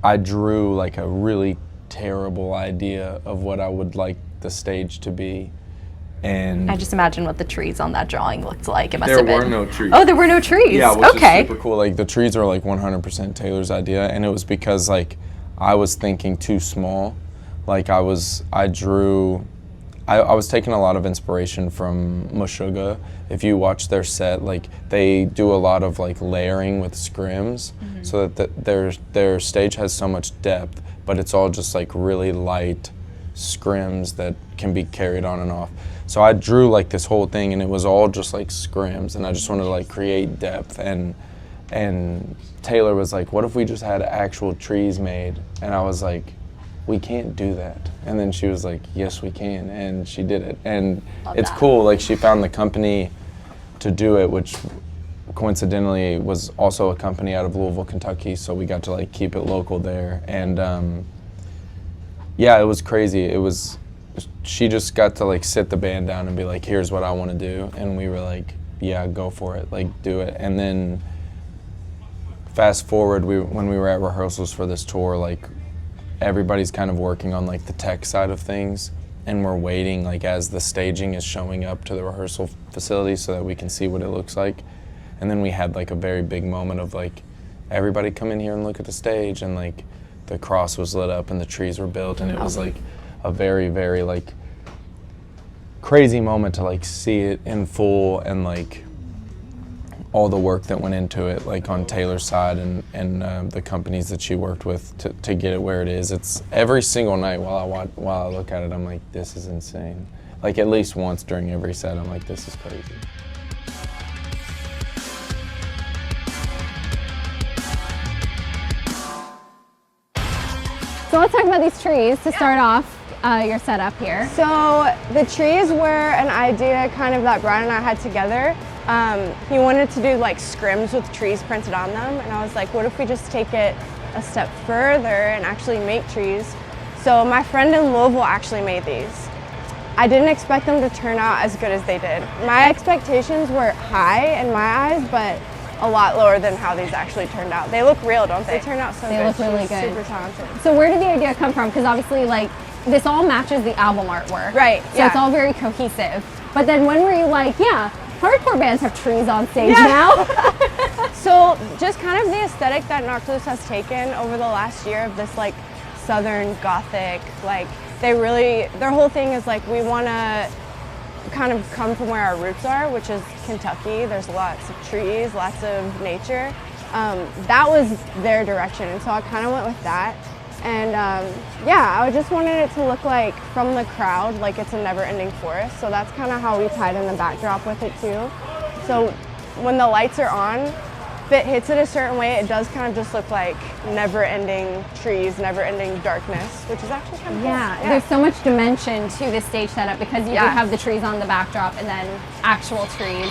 I drew like a really terrible idea of what I would like the stage to be. And I just imagine what the trees on that drawing looked like. It must there have been. were no trees. Oh, there were no trees. Yeah, which okay. is super cool. Like the trees are like 100% Taylor's idea, and it was because like I was thinking too small. Like I was taking a lot of inspiration from Meshuggah. If you watch their set, like they do a lot of like layering with scrims, so that their stage has so much depth, but it's all just like really light scrims that can be carried on and off. So I drew like this whole thing, and it was all just like scrims, and I just wanted to like create depth. And Taylor was like, "What if we just had actual trees made?" And I was like, "We can't do that." And then she was like, "Yes, we can," and she did it. And it's cool. Like she found the company to do it, which coincidentally was also a company out of Louisville, Kentucky. So we got to like keep it local there. And yeah, it was crazy. She just got to like sit the band down and be like, "Here's what I want to do," and we were like, "Yeah, go for it, like do it." And then fast forward, when we were at rehearsals for this tour, like everybody's kind of working on like the tech side of things, and we're waiting like as the staging is showing up to the rehearsal facility so that we can see what it looks like. And then we had like a very big moment of like, everybody come in here and look at the stage, and like the cross was lit up and the trees were built, and it was like a very, very like crazy moment to like see it in full, and like all the work that went into it, like on Taylor's side and the companies that she worked with to get it where it is. It's every single night while I look at it, I'm like, this is insane. Like at least once during every set, I'm like, this is crazy. So let's talk about these trees to start off your setup here. So the trees were an idea kind of that Bryan and I had together. He wanted to do like scrims with trees printed on them, and I was like, what if we just take it a step further and actually make trees? So my friend in Louisville actually made these. I didn't expect them to turn out as good as they did. My expectations were high in my eyes, but a lot lower than how these actually turned out. They look real, don't they? They turned out so good. They look really good. Super talented. So where did the idea come from? Because obviously like this all matches the album artwork. Right, So it's all very cohesive. But then when were you like, yeah, hardcore bands have trees on stage now? So just kind of the aesthetic that Knocked Loose has taken over the last year of this like Southern Gothic, like their whole thing is like, we want to kind of come from where our roots are, which is Kentucky. There's lots of trees, lots of nature. That was their direction, and so I kind of went with that. And yeah, I just wanted it to look like from the crowd, like it's a never-ending forest. So that's kind of how we tied in the backdrop with it too. So when the lights are on, if it hits it a certain way, it does kind of just look like never-ending trees, never-ending darkness, which is actually kind of cool. Yeah, there's so much dimension to this stage setup because you do have the trees on the backdrop and then actual trees.